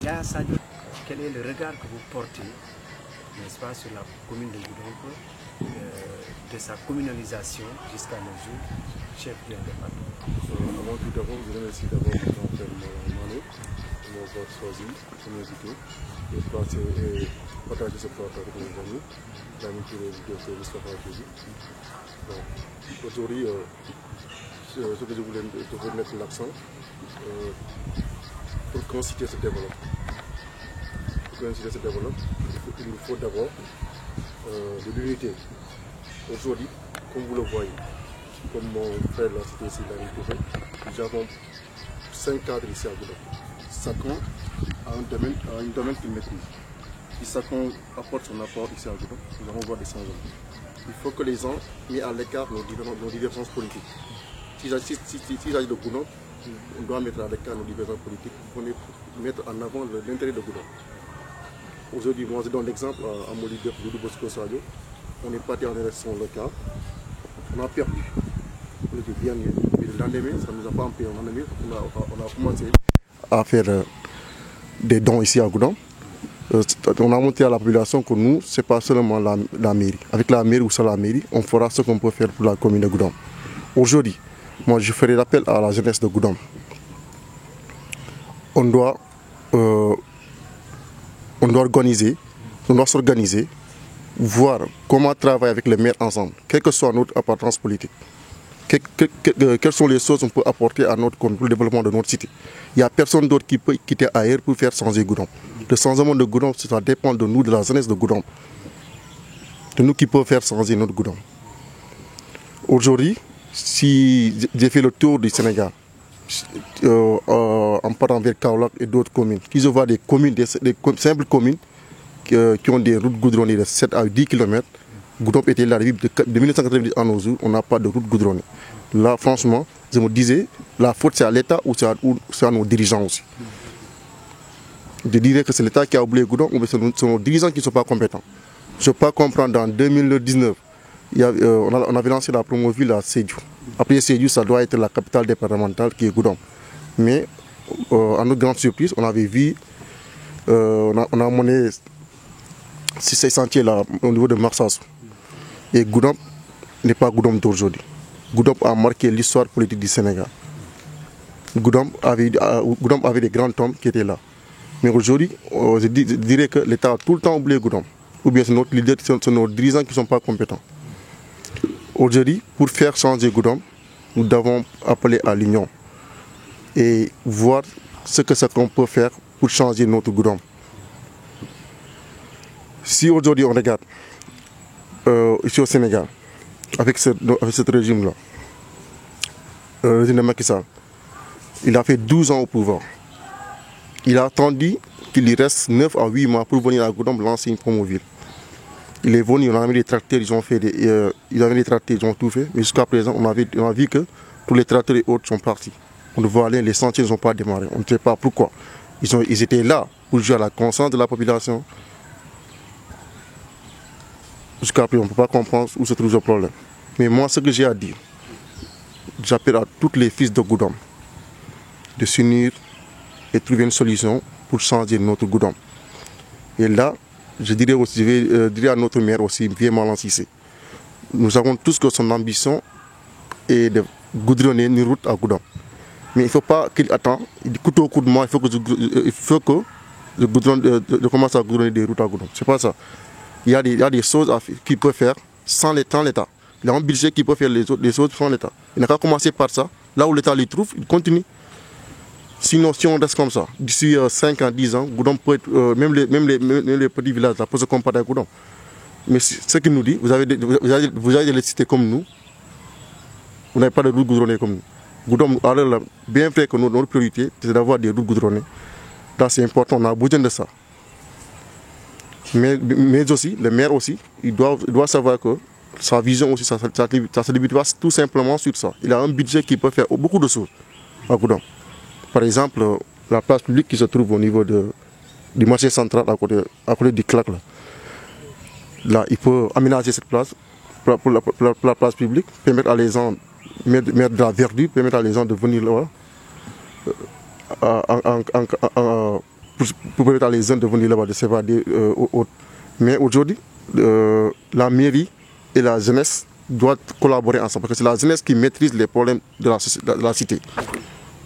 Yaya Sadio, quel est le regard que vous portez, n'est-ce pas, sur la commune de Goudomp, de sa communalisation jusqu'à nos jours, chef du département? Avant tout d'abord, je remercie d'abord mon grand frère Mano, de m'avoir choisi pour m'inviter et partager ce plateau avec mes amis, l'amitié du docteur Moustapha Djoudi. Aujourd'hui, ce que je voulais mettre l'accent pour conciter ce développement. Pour conciter ce développement, il nous faut d'abord de l'unité. Aujourd'hui, comme vous le voyez, comme mon frère l'a cité ici, nous avons 5 cadres ici à Goudomp. Chacun a un domaine qu'il maîtrise. Si chacun apporte son apport ici à Goudomp, nous allons voir des changements. Il faut que les gens mettent à l'écart nos divergences politiques. S'il s'agit de Goudomp, on doit mettre à l'écart nos divergences politiques pour mettre en avant l'intérêt de Goudomp. Aujourd'hui, moi je donne l'exemple à mon leader Doudou Bosco Sadio. On est parti en élection locale, on a perdu. On était bien mieux. Et le lendemain, ça ne nous a pas empêché. On a commencé à faire des dons ici à Goudomp. On a montré à la population que nous, ce n'est pas seulement la mairie. Avec la mairie ou sans la mairie, on fera ce qu'on peut faire pour la commune de Goudomp. Aujourd'hui, moi je ferai l'appel à la jeunesse de Goudomp. On doit s'organiser, voir comment travailler avec les maires ensemble, quelle que soit notre appartenance politique. Quelles sont les choses qu'on peut apporter à notre commune pour le développement de notre cité. Il n'y a personne d'autre qui peut quitter ailleurs pour faire changer Goudomp. Le changement de Goudomp, ça dépend de nous, de la jeunesse de Goudomp. De nous qui peut faire changer notre Goudomp. Aujourd'hui, si j'ai fait le tour du Sénégal, en partant vers Kaolack et d'autres communes, si je vois des communes, des simples communes qui ont des routes goudronnées de 7 à 10 km, Goudomp était là de 1990 à nos jours, on n'a pas de route goudronnée. Là, franchement, je me disais, la faute c'est à l'État ou c'est à nos dirigeants aussi. Je dirais que c'est l'État qui a oublié Goudomp ou c'est nos dirigeants qui ne sont pas compétents. Je ne peux pas comprendre, en 2019, on avait lancé la promoville à Sédhiou. Après Sédhiou, ça doit être la capitale départementale qui est Goudomp. Mais, à notre grande surprise, on avait vu, on a mené ces sentiers-là au niveau de Marsas. Et Goudomp n'est pas Goudomp d'aujourd'hui. Goudomp a marqué l'histoire politique du Sénégal. Goudomp avait des grands hommes qui étaient là. Mais aujourd'hui, je dirais que l'État a tout le temps oublié Goudomp. Ou bien c'est notre leader, c'est nos dirigeants qui ne sont pas compétents. Aujourd'hui, pour faire changer Goudomp, nous devons appeler à l'union et voir ce qu'on peut faire pour changer notre Goudomp. Si aujourd'hui on regarde ici au Sénégal, avec ce régime-là, le régime de Macky Sall, il a fait 12 ans au pouvoir. Il a attendu qu'il lui reste 9 à 8 mois pour venir à Goudomp lancer une promoville. Il est venu, on a mis des tracteurs, ils ont tout fait, mais jusqu'à présent, on a vu que tous les tracteurs et autres sont partis. On voit aller, les sentiers ne sont pas démarrés. On ne sait pas pourquoi. Ils étaient là pour jouer à la conscience de la population. Jusqu'à présent, on ne peut pas comprendre où se trouve le problème. Mais moi, ce que j'ai à dire, j'appelle à tous les fils de Goudomp de s'unir et trouver une solution pour changer notre Goudomp. Et là, je dirais à notre maire aussi, Vieux-Malang Cissé. Nous savons tous que son ambition est de goudronner une route à Goudomp. Mais il ne faut pas qu'il attende, il dit couteau au coup de main, il faut que je commence à goudronner des routes à Goudomp. C'est pas ça. Il y a des choses qu'il peut faire sans l'État. Il a un budget qui peut faire les choses sans l'État. Il n'a qu'à commencer par ça. Là où l'État les trouve, il continue. Sinon, si on reste comme ça, d'ici 5 à 10 ans, Goudomp peut être, même les petits villages là, peuvent se comparer à Goudomp. Mais ce qu'il nous dit, vous avez des cités comme nous, vous n'avez pas de routes goudronnées comme nous. Goudomp, alors bien vrai que notre priorité, c'est d'avoir des routes goudronnées. Là, c'est important, on a besoin de ça. Mais aussi, le maire aussi, il doit savoir que sa vision aussi, ça se limite pas tout simplement sur ça. Il a un budget qui peut faire beaucoup de choses à Goudomp. Par exemple, la place publique qui se trouve au niveau du marché central à côté du CLAC. Là, il peut aménager cette place pour la place publique, permettre à les gens mettre de la verdure, permettre à les gens de venir là, pour permettre à les jeunes de venir là-bas, de s'évader autres. Mais aujourd'hui, la mairie et la jeunesse doivent collaborer ensemble, parce que c'est la jeunesse qui maîtrise les problèmes de la cité.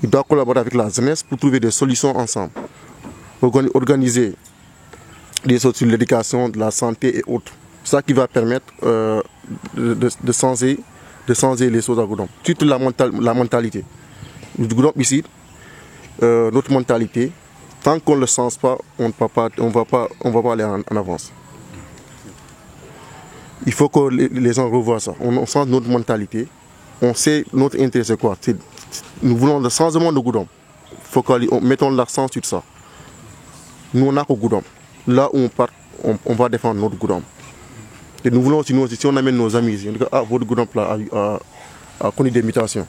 Ils doivent collaborer avec la jeunesse pour trouver des solutions ensemble. Organiser des choses sur l'éducation, de la santé et autres. C'est ça qui va permettre de changer les choses à Goudomp. Surtout la mentalité. Du Goudomp ici, notre mentalité, tant qu'on ne le change pas, on ne va pas aller en avance. Il faut que les gens revoient ça. On change notre mentalité. On sait notre intérêt c'est quoi. Nous voulons le changement de Goudomp. Mettons l'accent sur ça. Nous on a qu'au Goudomp. Là où on part, on va défendre notre Goudomp. Et nous voulons aussi, si on amène nos amis, on dit que votre Goudomp là a connu des mutations.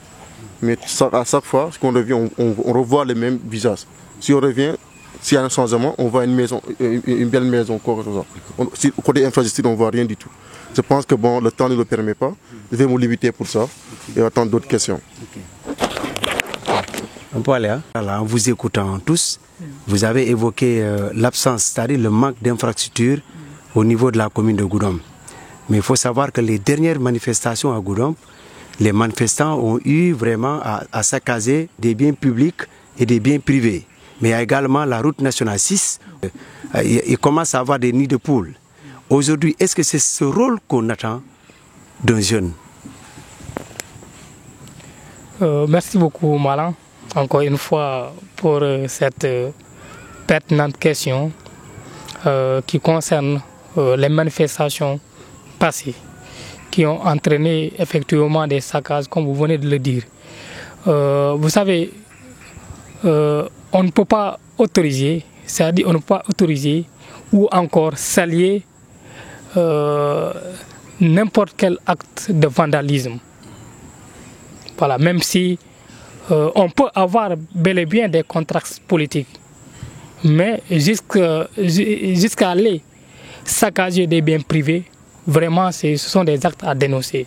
Mais à chaque fois, quand on revient, on revoit les mêmes visages. Si on revient, s'il y a un changement, on voit une maison, une belle maison. Côté infrastructure, on ne voit rien du tout. Je pense que bon, le temps ne le permet pas. Je vais me limiter pour ça et attendre d'autres questions. On peut aller, en vous écoutant tous, vous avez évoqué l'absence, c'est-à-dire le manque d'infrastructures au niveau de la commune de Goudomp. Mais il faut savoir que les dernières manifestations à Goudomp, les manifestants ont eu vraiment à saccager des biens publics et des biens privés. Mais il y a également la route nationale 6, il commence à avoir des nids de poules. Aujourd'hui, est-ce que c'est ce rôle qu'on attend d'un jeune? Merci beaucoup, Malan, encore une fois pour cette pertinente question qui concerne les manifestations passées qui ont entraîné effectivement des saccages, comme vous venez de le dire. Vous savez, on ne peut pas autoriser, c'est-à-dire on ne peut pas autoriser ou encore s'allier n'importe quel acte de vandalisme. Voilà, même si on peut avoir bel et bien des contrats politiques, mais jusqu'à aller saccager des biens privés, vraiment ce sont des actes à dénoncer.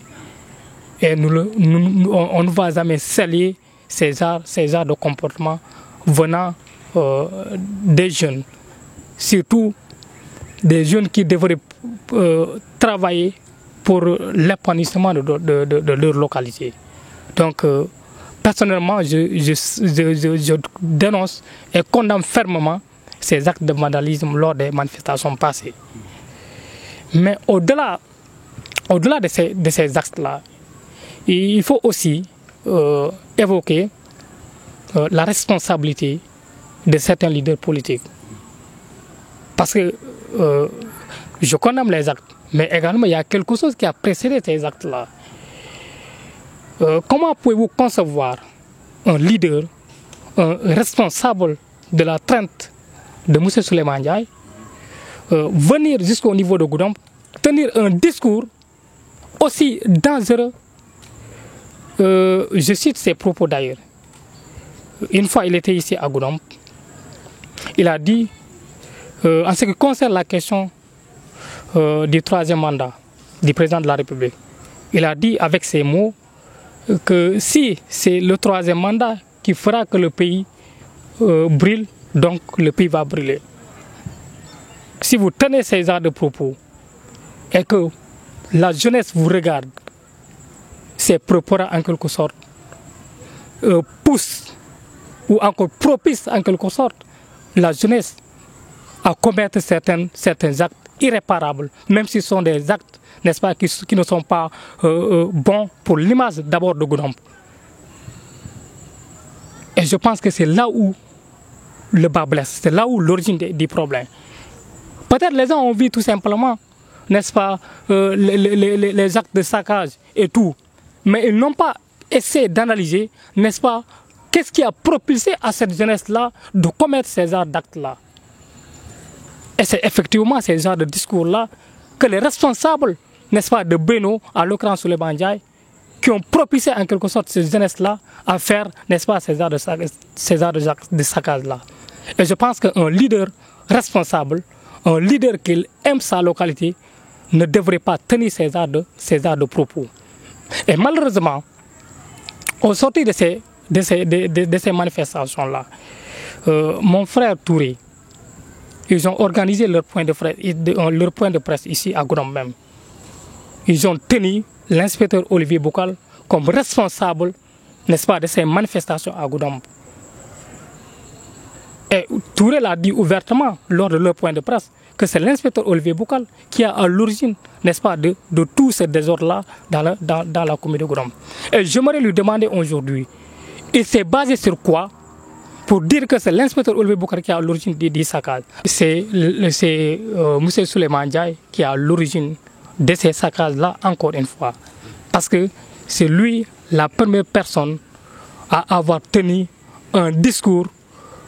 Et on ne va jamais s'allier ces genres de comportement venant des jeunes, surtout des jeunes qui devraient travailler pour l'épanouissement de leur localité. Donc, personnellement, je dénonce et condamne fermement ces actes de vandalisme lors des manifestations passées. Mais au-delà de ces actes-là, il faut aussi évoquer la responsabilité de certains leaders politiques. Parce que je condamne les actes, mais également il y a quelque chose qui a précédé ces actes-là. Comment pouvez-vous concevoir un leader, un responsable de la traite de M. Souleymane Ndiaye, venir jusqu'au niveau de Goudomp, tenir un discours aussi dangereux, je cite ses propos d'ailleurs. Une fois il était ici à Goudomp, il a dit, en ce qui concerne la question du troisième mandat du président de la République, il a dit avec ces mots que si c'est le troisième mandat qui fera que le pays brûle, donc le pays va brûler. Si vous tenez ces genres de propos et que la jeunesse vous regarde, ces propos-là en quelque sorte poussent ou encore propice en quelque sorte la jeunesse à commettre certains actes irréparables, même si ce sont des actes, n'est-ce pas, qui ne sont pas bons pour l'image d'abord de Goudomp. Et je pense que c'est là où le bas blesse, c'est là où l'origine du problème. Peut-être les gens ont vu tout simplement, n'est-ce pas, les actes de saccage et tout, mais ils n'ont pas essayé d'analyser, n'est-ce pas, qu'est-ce qui a propulsé à cette jeunesse-là de commettre ces genres d'actes-là. Et c'est effectivement ces genres de discours-là que les responsables, n'est-ce pas, de Beno, à l'occurrence Souleymane Ndiaye, qui ont propulsé en quelque sorte ces jeunesses-là à faire, n'est-ce pas, ces genres de saccage-là. Et je pense qu'un leader responsable, un leader qui aime sa localité, ne devrait pas tenir ces genres de propos. Et malheureusement, au sortir de ces manifestations-là, mon frère Touré, ils ont organisé leur point de presse ici à Goudomp même. Ils ont tenu l'inspecteur Olivier Boucal comme responsable, n'est-ce pas, de ces manifestations à Goudomp. Et Touré l'a dit ouvertement lors de leur point de presse que c'est l'inspecteur Olivier Boucal qui a à l'origine, n'est-ce pas, de tout ce désordre-là dans la commune de Goudomp. Et j'aimerais lui demander aujourd'hui, il s'est basé sur quoi pour dire que c'est l'inspecteur Olivier Boucal qui a à l'origine des saccages? C'est M. Souleymane Ndiaye qui a à l'origine de ces saccages-là, encore une fois. Parce que c'est lui la première personne à avoir tenu un discours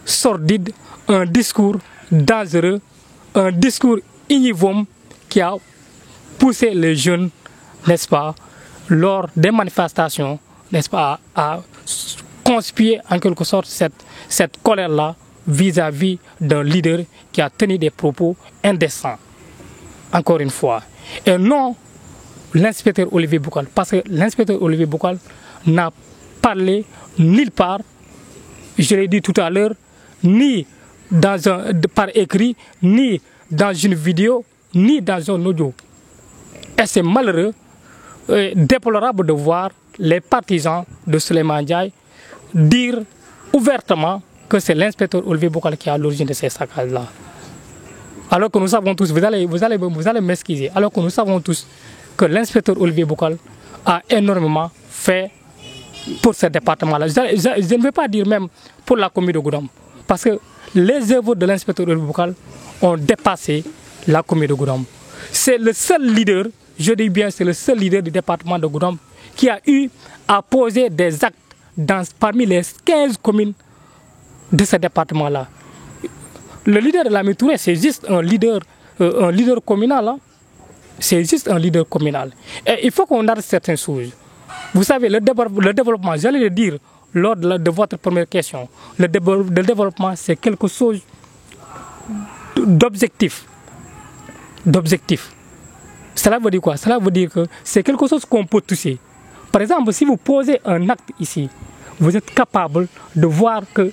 sordide, un discours dangereux, un discours ignivoque qui a poussé les jeunes, n'est-ce pas, lors des manifestations, n'est-ce pas, à conspirer en quelque sorte cette colère-là vis-à-vis d'un leader qui a tenu des propos indécents. Encore une fois. Et non l'inspecteur Olivier Boucal, parce que l'inspecteur Olivier Boucal n'a parlé nulle part, je l'ai dit tout à l'heure, ni par écrit, ni dans une vidéo, ni dans un audio. Et c'est malheureux et déplorable de voir les partisans de Souleymane Ndiaye dire ouvertement que c'est l'inspecteur Olivier Boucal qui est à l'origine de ces saccages-là. Alors que nous savons tous, vous allez m'excuser, alors que nous savons tous que l'inspecteur Olivier Boucal a énormément fait pour ce département-là. Je ne veux pas dire même pour la commune de Goudomp, parce que les œuvres de l'inspecteur Olivier Boucal ont dépassé la commune de Goudomp. C'est le seul leader, je dis bien, c'est le seul leader du département de Goudomp qui a eu à poser des actes parmi les 15 communes de ce département-là. Le leader de Lamine Touré, c'est juste un leader communal. Hein? C'est juste un leader communal. Et il faut qu'on arrête certaines choses. Vous savez, le développement, j'allais le dire lors de votre première question, le développement, c'est quelque chose d'objectif. Cela veut dire quoi? Cela veut dire que c'est quelque chose qu'on peut toucher. Par exemple, si vous posez un acte ici, vous êtes capable de voir que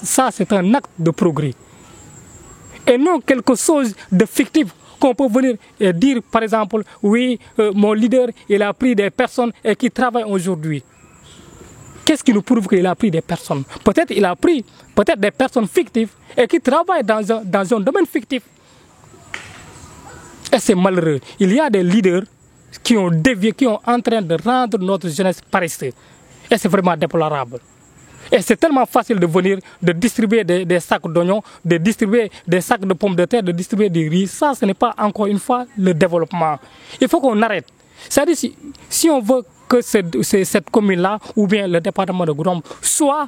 ça, c'est un acte de progrès. Et non quelque chose de fictif qu'on peut venir et dire, par exemple, oui, mon leader, il a pris des personnes et qui travaillent aujourd'hui. Qu'est-ce qui nous prouve qu'il a pris des personnes? Peut-être il a pris des personnes fictives et qui travaillent dans un domaine fictif. Et c'est malheureux. Il y a des leaders qui ont dévié, qui sont en train de rendre notre jeunesse paresseuse. Et c'est vraiment déplorable. Et c'est tellement facile de venir, de distribuer des sacs d'oignons, de distribuer des sacs de pommes de terre, de distribuer du riz. Ça, ce n'est pas encore une fois le développement. Il faut qu'on arrête. C'est-à-dire, si on veut que cette commune-là, ou bien le département de Goudomp, soit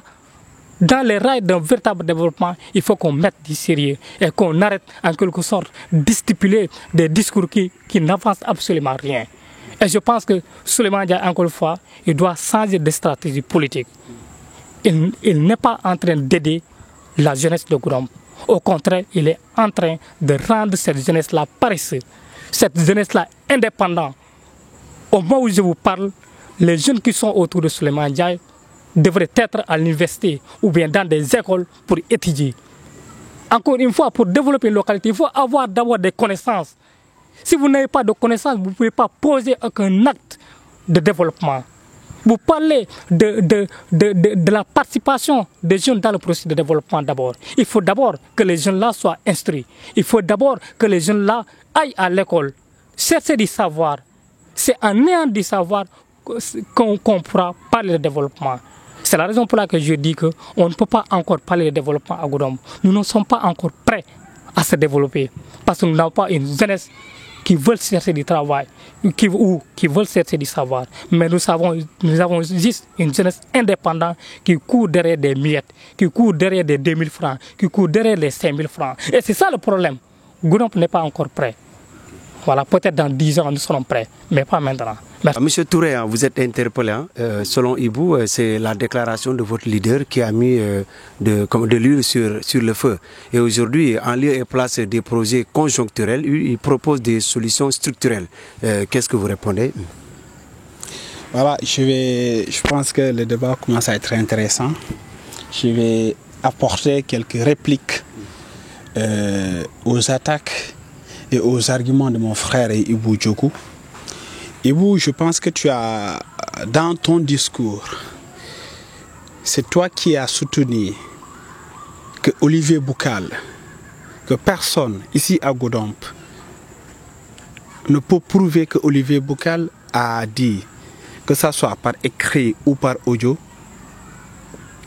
dans les rails d'un véritable développement, il faut qu'on mette du sérieux et qu'on arrête en quelque sorte de stipuler des discours qui n'avancent absolument rien. Et je pense que Souleymane Ndiaye, encore une fois, il doit changer de stratégie politique. Il n'est pas en train d'aider la jeunesse de Goudomp. Au contraire, il est en train de rendre cette jeunesse-là paresseuse, cette jeunesse-là indépendante. Au moment où je vous parle, les jeunes qui sont autour de Souleymane Ndiaye devraient être à l'université ou bien dans des écoles pour étudier. Encore une fois, pour développer une localité, il faut avoir d'abord des connaissances. Si vous n'avez pas de connaissances, vous ne pouvez pas poser aucun acte de développement. Vous parlez de la participation des jeunes dans le processus de développement d'abord. Il faut d'abord que les jeunes-là soient instruits. Il faut d'abord que les jeunes-là aillent à l'école, chercher du savoir. C'est en ayant du savoir qu'on pourra parler de développement. C'est la raison pour laquelle je dis qu'on ne peut pas encore parler de développement à Goudomp. Nous ne sommes pas encore prêts à se développer parce que nous n'avons pas une jeunesse qui veulent chercher du travail ou qui veulent chercher du savoir. Mais nous avons juste une jeunesse indépendante qui court derrière des miettes, qui court derrière des 2000 francs, qui court derrière les 5000 francs. Et c'est ça le problème. Goudomp n'est pas encore prêt. Voilà, peut-être dans 10 ans, nous serons prêts, mais pas maintenant. Merci. Monsieur Touré, vous êtes interpellé. Selon Ibou, c'est la déclaration de votre leader qui a mis de l'huile sur le feu. Et aujourd'hui, en lieu et place des projets conjoncturels, il propose des solutions structurelles. Qu'est-ce que vous répondez? Voilà, je pense que le débat commence à être intéressant. Je vais apporter quelques répliques aux attaques et aux arguments de mon frère Ibou Djokou. Ibou, je pense que tu as, dans ton discours, c'est toi qui as soutenu que Olivier Boucal, que personne ici à Goudomp ne peut prouver que Olivier Boucal a dit, que ce soit par écrit ou par audio,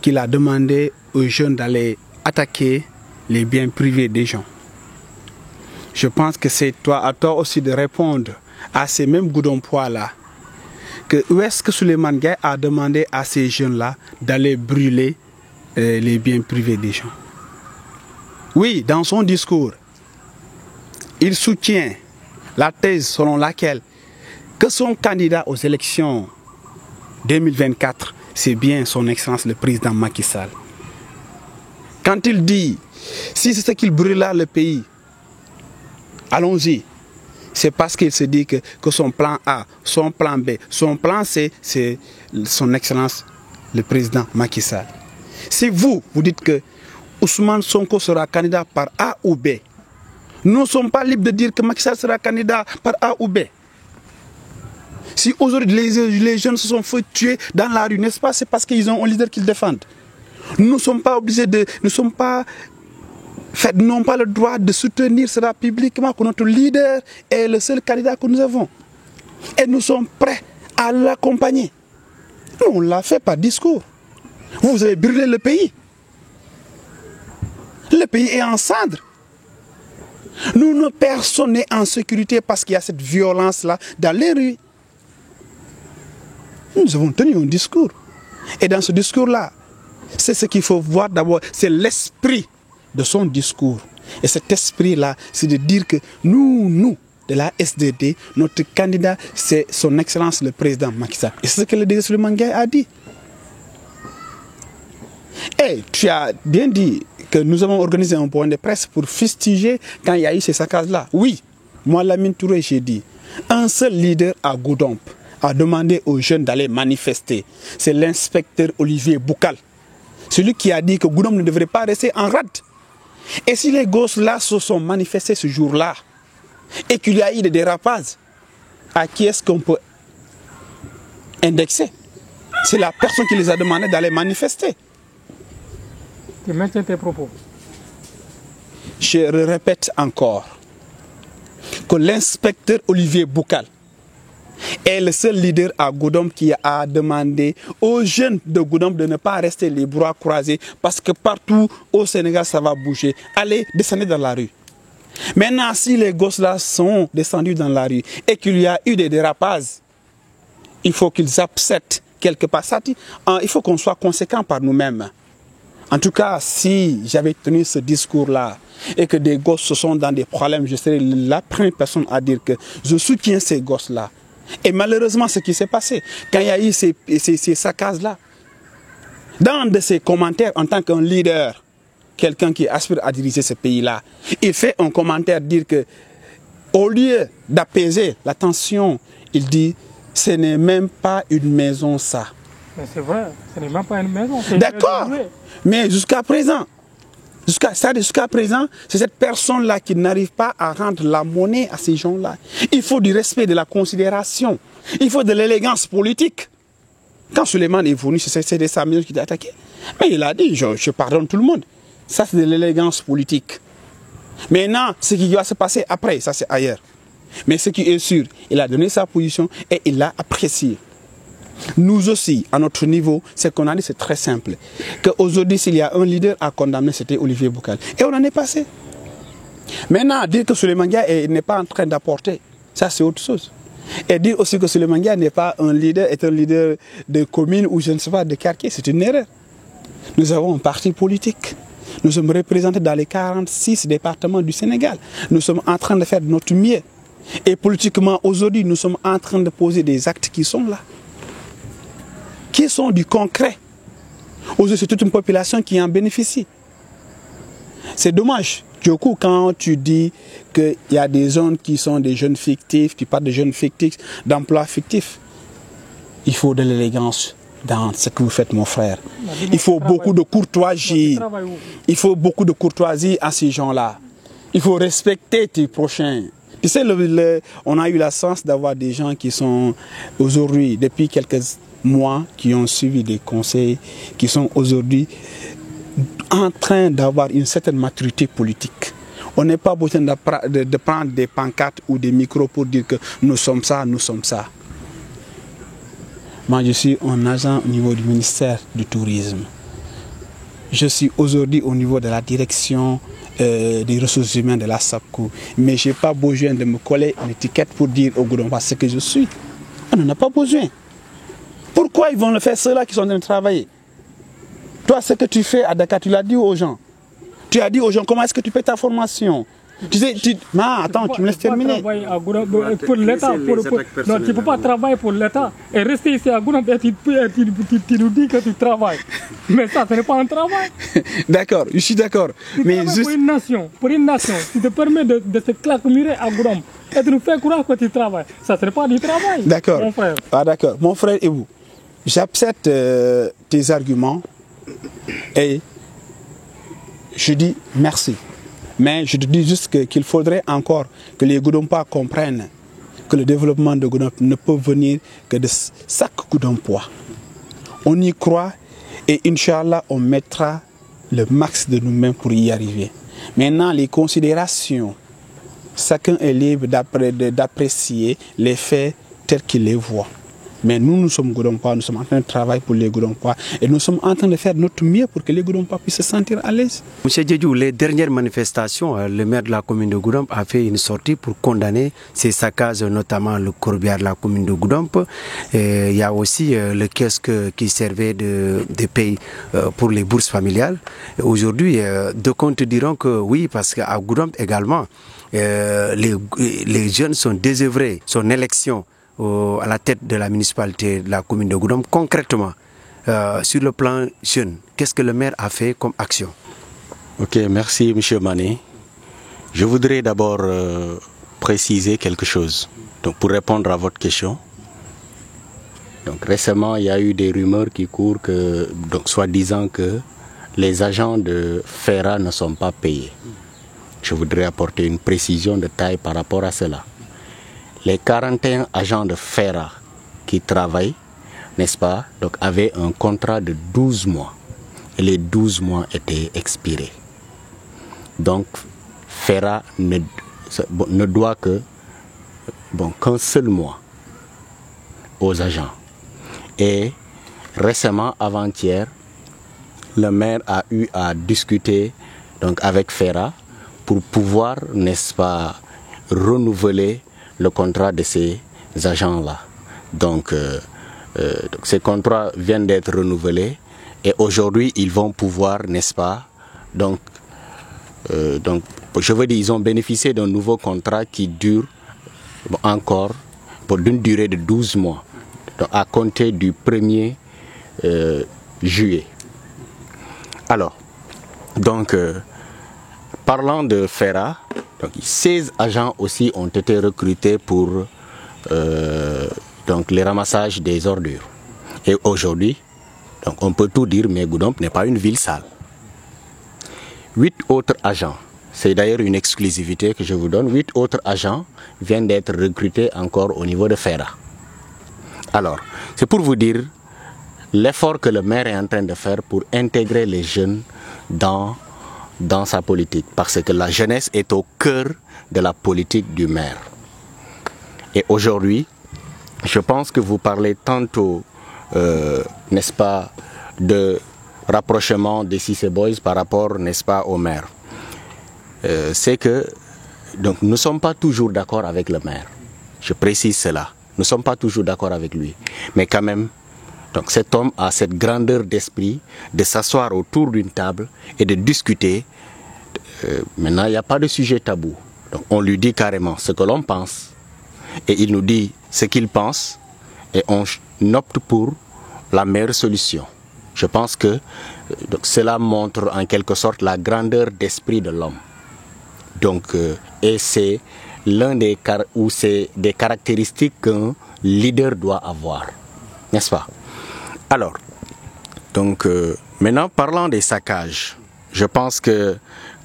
qu'il a demandé aux jeunes d'aller attaquer les biens privés des gens. Je pense que c'est à toi aussi de répondre à ces mêmes Goudompois-là, que où est-ce que Souleymane Gaye a demandé à ces jeunes-là d'aller brûler les biens privés des gens. Oui, dans son discours, il soutient la thèse selon laquelle que son candidat aux élections 2024, c'est bien son Excellence le président Macky Sall. Quand il dit, si c'est ce qu'il brûlera le pays, allons-y. C'est parce qu'il se dit que son plan A, son plan B, son plan C, c'est son Excellence le président Macky Sall. Si vous dites que Ousmane Sonko sera candidat par A ou B, nous ne sommes pas libres de dire que Macky Sall sera candidat par A ou B. Si aujourd'hui les jeunes se sont fait tuer dans la rue, n'est-ce pas, c'est parce qu'ils ont un leader qu'ils défendent. Nous ne sommes pas obligés de... Nous n'avons pas le droit de soutenir cela publiquement que notre leader est le seul candidat que nous avons. Et nous sommes prêts à l'accompagner. Nous, on l'a fait par discours. Vous avez brûlé le pays. Le pays est en cendres. Nous, personne n'est en sécurité parce qu'il y a cette violence-là dans les rues. Nous avons tenu un discours. Et dans ce discours-là, c'est ce qu'il faut voir d'abord, c'est l'esprit de son discours. Et cet esprit-là, c'est de dire que nous, de la SDD, notre candidat, c'est son Excellence le président Macky Sall. Et c'est ce que le DG Souleymane Gaye a dit. Et tu as bien dit que nous avons organisé un point de presse pour fustiger quand il y a eu ces saccages-là. Oui, moi, Lamine Touré, j'ai dit, un seul leader à Goudomp a demandé aux jeunes d'aller manifester. C'est l'inspecteur Olivier Boucal. Celui qui a dit que Goudomp ne devrait pas rester en rade. Et si les gosses-là se sont manifestés ce jour-là, et qu'il y a eu des dérapages, à qui est-ce qu'on peut indexer? C'est la personne qui les a demandé d'aller manifester. Tu maintiens tes propos. Je le répète encore, que l'inspecteur Olivier Boucal est le seul leader à Goudomp qui a demandé aux jeunes de Goudomp de ne pas rester les bras croisés parce que partout au Sénégal ça va bouger. Allez, descendez dans la rue. Maintenant, si les gosses-là sont descendus dans la rue et qu'il y a eu des dérapages, il faut qu'ils acceptent quelque part. Il faut qu'on soit conséquent par nous-mêmes. En tout cas, si j'avais tenu ce discours-là et que des gosses se sont dans des problèmes, je serais la première personne à dire que je soutiens ces gosses-là. Et malheureusement, ce qui s'est passé, quand il y a eu ces saccages-là, dans de ses commentaires en tant qu'un leader, quelqu'un qui aspire à diriger ce pays-là, il fait un commentaire dire que, au lieu d'apaiser la tension, il dit, ce n'est même pas une maison ça. Mais c'est vrai, ce n'est même pas une maison. D'accord, mais jusqu'à présent, c'est cette personne-là qui n'arrive pas à rendre la monnaie à ces gens-là. Il faut du respect, de la considération. Il faut de l'élégance politique. Quand Souleymane est venu, c'est des Samuels qui t'a attaqué. Mais il a dit, je pardonne tout le monde. Ça, c'est de l'élégance politique. Maintenant, ce qui va se passer après, ça c'est ailleurs. Mais ce qui est sûr, il a donné sa position et il l'a apprécié. Nous aussi, à notre niveau, ce qu'on a dit, c'est très simple. Qu'aujourd'hui, s'il y a un leader à condamner, c'était Olivier Boucal. Et on en est passé. Maintenant, dire que Souleymane Gaye n'est pas en train d'apporter, ça c'est autre chose. Et dire aussi que Souleymane Gaye n'est pas un leader, est un leader de commune ou je ne sais pas, de quartier, c'est une erreur. Nous avons un parti politique. Nous sommes représentés dans les 46 départements du Sénégal. Nous sommes en train de faire de notre mieux. Et politiquement, aujourd'hui, nous sommes en train de poser des actes qui sont là. Qui sont du concret. Aujourd'hui, c'est toute une population qui en bénéficie. C'est dommage. Du coup, quand tu dis qu'il y a des zones qui sont des jeunes fictifs, tu parles de jeunes fictifs, d'emplois fictifs, il faut de l'élégance dans ce que vous faites, mon frère. Il faut beaucoup de courtoisie. Il faut beaucoup de courtoisie à ces gens-là. Il faut respecter tes prochains. Tu sais, on a eu la chance d'avoir des gens qui sont aujourd'hui, depuis quelques mois, qui ont suivi des conseils, qui sont aujourd'hui en train d'avoir une certaine maturité politique. On n'est pas besoin de prendre des pancartes ou des micros pour dire que nous sommes ça, nous sommes ça. Moi, je suis un agent au niveau du ministère du Tourisme. Je suis aujourd'hui au niveau de la direction des ressources humaines de la SAPCO. Mais je n'ai pas besoin de me coller une étiquette pour dire au gouvernement ce que je suis. On n'en a pas besoin. Pourquoi ils vont le faire, ceux-là qui sont en train de travailler? Toi, ce que tu fais à Dakar, tu l'as dit aux gens. Tu as dit aux gens comment est-ce que tu paies ta formation. Tu sais, attends, tu me laisses terminer. Pour l'État. Non, tu ne peux pas travailler pour l'État et rester ici à Goudomp et tu nous dis que tu travailles. Mais ça, ce n'est pas un travail. D'accord, je suis d'accord. Mais juste... pour une nation, tu te permets de te claquemurer à Goudomp et de nous faire croire que tu travailles. Ça, ce n'est pas du travail. D'accord. Mon frère. Ah, d'accord. Mon frère et vous, j'accepte tes arguments et je dis merci. Mais je te dis juste qu'il faudrait encore que les Goudompois comprennent que le développement de Goudomp ne peut venir que de chaque Goudompois. On y croit et Inch'Allah, on mettra le max de nous-mêmes pour y arriver. Maintenant, les considérations, chacun est libre d'apprécier les faits tels qu'il les voit. Mais nous sommes Goudompois, nous sommes en train de travailler pour les Goudompois et nous sommes en train de faire notre mieux pour que les Goudompois puissent se sentir à l'aise. Monsieur Diédhiou, les dernières manifestations, le maire de la commune de Goudomp a fait une sortie pour condamner ces saccages, notamment le courbière de la commune de Goudomp. Il y a aussi le kiosque qui servait de paye pour les bourses familiales. Aujourd'hui, deux comptes diront que oui, parce qu'à Goudomp également, les jeunes sont désœuvrés. Son élection à la tête de la municipalité de la commune de Goudomp, concrètement, sur le plan jeune, qu'est-ce que le maire a fait comme action? Ok, merci M. Mané. Je voudrais d'abord préciser quelque chose. Donc, pour répondre à votre question, donc, récemment, il y a eu des rumeurs qui courent que, donc, soi-disant que les agents de FERA ne sont pas payés. Je voudrais apporter une précision de taille par rapport à cela. Les 41 agents de FERA qui travaillent, n'est-ce pas, donc avaient un contrat de 12 mois. Et les 12 mois étaient expirés. Donc, FERA ne doit qu'un seul mois aux agents. Et récemment, avant-hier, le maire a eu à discuter donc, avec FERA pour pouvoir, n'est-ce pas, renouveler le contrat de ces agents-là. Donc, ces contrats viennent d'être renouvelés et aujourd'hui, ils vont pouvoir, n'est-ce pas, donc, je veux dire, ils ont bénéficié d'un nouveau contrat qui dure encore pour d'une durée de 12 mois, donc à compter du 1er juillet. Alors, donc, parlant de FERA, donc 16 agents aussi ont été recrutés pour donc les ramassages des ordures. Et aujourd'hui, donc on peut tout dire, mais Goudomp n'est pas une ville sale. 8 autres agents, c'est d'ailleurs une exclusivité que je vous donne, 8 autres agents viennent d'être recrutés encore au niveau de FERA. Alors, c'est pour vous dire l'effort que le maire est en train de faire pour intégrer les jeunes dans sa politique, parce que la jeunesse est au cœur de la politique du maire. Et aujourd'hui, je pense que vous parlez tantôt, n'est-ce pas, de rapprochement des Cissé Boys par rapport, n'est-ce pas, au maire. C'est que donc, nous ne sommes pas toujours d'accord avec le maire. Je précise cela. Nous ne sommes pas toujours d'accord avec lui. Mais quand même, donc cet homme a cette grandeur d'esprit de s'asseoir autour d'une table et de discuter. Maintenant, il n'y a pas de sujet tabou. Donc, on lui dit carrément ce que l'on pense et il nous dit ce qu'il pense et on opte pour la meilleure solution. Je pense que donc, cela montre en quelque sorte la grandeur d'esprit de l'homme. Donc, et c'est l'un des caractéristiques qu'un leader doit avoir, n'est-ce pas? Alors, donc maintenant parlant des saccages, je pense que,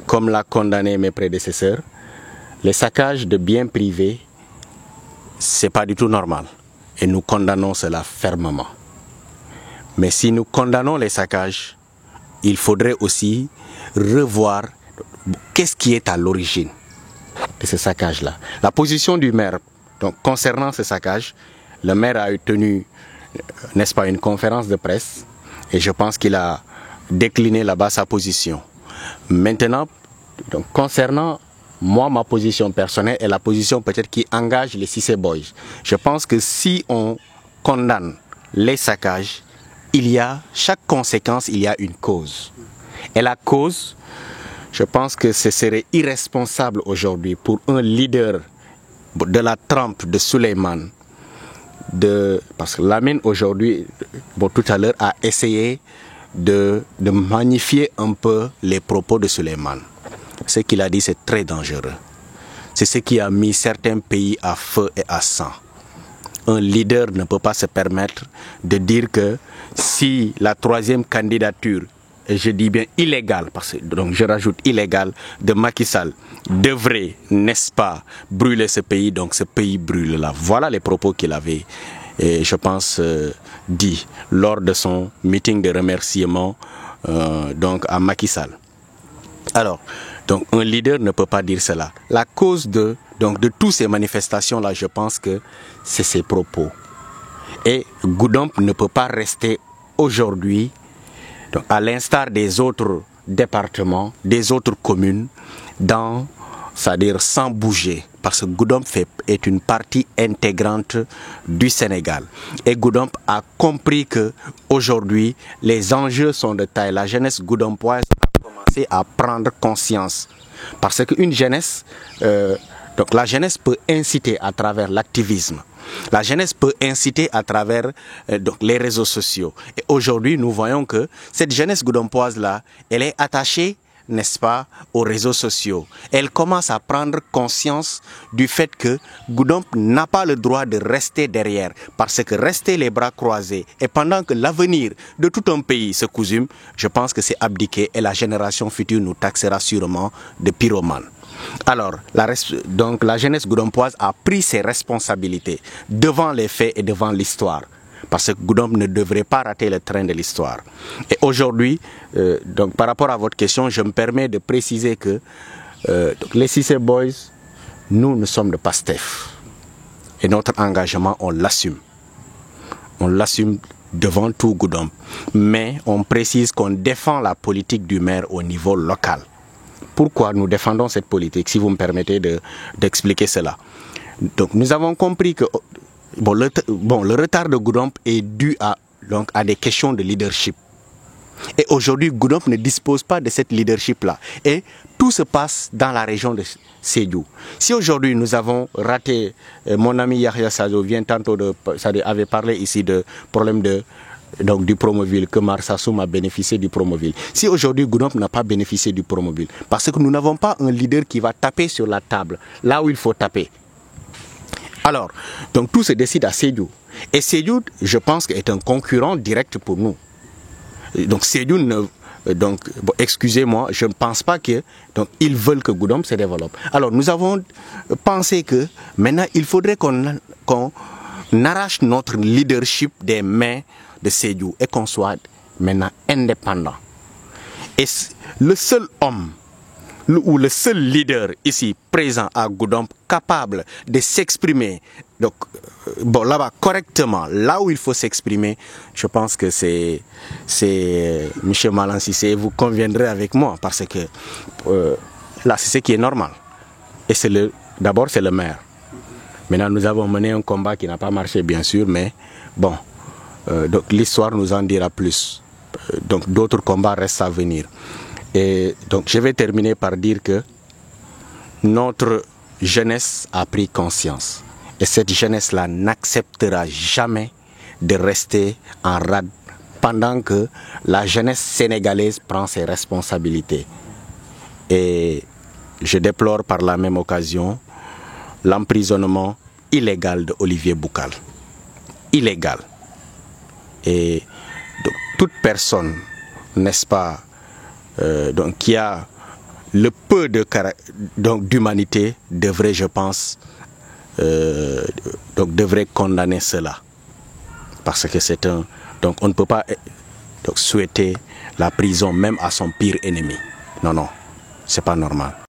comme l'a condamné mes prédécesseurs, les saccages de biens privés, c'est pas du tout normal. Et nous condamnons cela fermement. Mais si nous condamnons les saccages, il faudrait aussi revoir qu'est-ce qui est à l'origine de ces saccages-là. La position du maire, donc concernant ces saccages, le maire a tenu, n'est-ce pas, une conférence de presse et je pense qu'il a décliné là-bas sa position. Maintenant, donc, concernant moi, ma position personnelle et la position peut-être qui engage les Cissé Boys, je pense que si on condamne les saccages, chaque conséquence, il y a une cause. Et la cause, je pense que ce serait irresponsable aujourd'hui pour un leader de la trempe de Souleymane, parce que Lamine aujourd'hui, tout à l'heure, a essayé de magnifier un peu les propos de Souleymane. Ce qu'il a dit, c'est très dangereux. C'est ce qui a mis certains pays à feu et à sang. Un leader ne peut pas se permettre de dire que si la troisième candidature, et je dis bien illégale, parce que donc je rajoute illégale, de Macky Sall devrait, n'est-ce pas, brûler ce pays, donc ce pays brûle là. Voilà les propos qu'il avait, et je pense, dit lors de son meeting de remerciement donc à Macky Sall. Alors, donc un leader ne peut pas dire cela. La cause de toutes ces manifestations-là, je pense que c'est ses propos. Et Goudomp ne peut pas rester aujourd'hui, à l'instar des autres départements, des autres communes, c'est-à-dire sans bouger. Parce que Goudomp est une partie intégrante du Sénégal. Et Goudomp a compris que aujourd'hui les enjeux sont de taille. La jeunesse goudompoise a commencé à prendre conscience. Parce qu'une jeunesse, donc la jeunesse peut inciter à travers l'activisme. La jeunesse peut inciter à travers donc les réseaux sociaux. Et aujourd'hui, nous voyons que cette jeunesse goudompoise-là, elle est attachée, n'est-ce pas, aux réseaux sociaux. Elle commence à prendre conscience du fait que Goudomp n'a pas le droit de rester derrière. Parce que rester les bras croisés et pendant que l'avenir de tout un pays se cousume, je pense que c'est abdiquer et la génération future nous taxera sûrement de pyromanes. Alors, la jeunesse goudompoise a pris ses responsabilités devant les faits et devant l'histoire. Parce que Goudomp ne devrait pas rater le train de l'histoire. Et aujourd'hui, donc par rapport à votre question, je me permets de préciser que les Cissé Boys, nous sommes de Pastef. Et notre engagement, on l'assume. On l'assume devant tout Goudomp. Mais on précise qu'on défend la politique du maire au niveau local. Pourquoi nous défendons cette politique, si vous me permettez d'expliquer cela. Donc nous avons compris que le retard de Goudomp est dû à des questions de leadership. Et aujourd'hui, Goudomp ne dispose pas de cette leadership-là. Et tout se passe dans la région de Sédhiou. Si aujourd'hui nous avons raté, mon ami Yahya Sadio avait parlé ici de problème du Promoville, que Marsassoum a bénéficié du Promoville. Si aujourd'hui Goudomp n'a pas bénéficié du Promoville, parce que nous n'avons pas un leader qui va taper sur la table, là où il faut taper. Alors, donc tout se décide à Sédhiou. Et Sédhiou, je pense, est un concurrent direct pour nous. Donc Sédhiou, excusez-moi, je ne pense pas qu'ils veulent que Goudomp se développe. Alors nous avons pensé que maintenant il faudrait qu'on arrache notre leadership des mains de Sédhiou et qu'on soit maintenant indépendant. Et le seul homme ou le seul leader ici présent à Goudomp capable de s'exprimer là-bas correctement, là où il faut s'exprimer, je pense que c'est M. Malan Cissé. Vous conviendrez avec moi parce que là c'est ce qui est normal. Et d'abord c'est le maire. Maintenant nous avons mené un combat qui n'a pas marché bien sûr, mais bon, donc l'histoire nous en dira plus. Donc d'autres combats restent à venir. Et donc je vais terminer par dire que notre jeunesse a pris conscience. Et cette jeunesse-là n'acceptera jamais de rester en rade pendant que la jeunesse sénégalaise prend ses responsabilités. Et je déplore par la même occasion l'emprisonnement illégal de Olivier Boucal. Illégal. Et Donc, toute personne, n'est-ce pas, donc, qui a le peu d'humanité devrait, je pense, donc devrait condamner cela. Parce que c'est un... Donc on ne peut pas souhaiter la prison même à son pire ennemi. Non, non, c'est pas normal.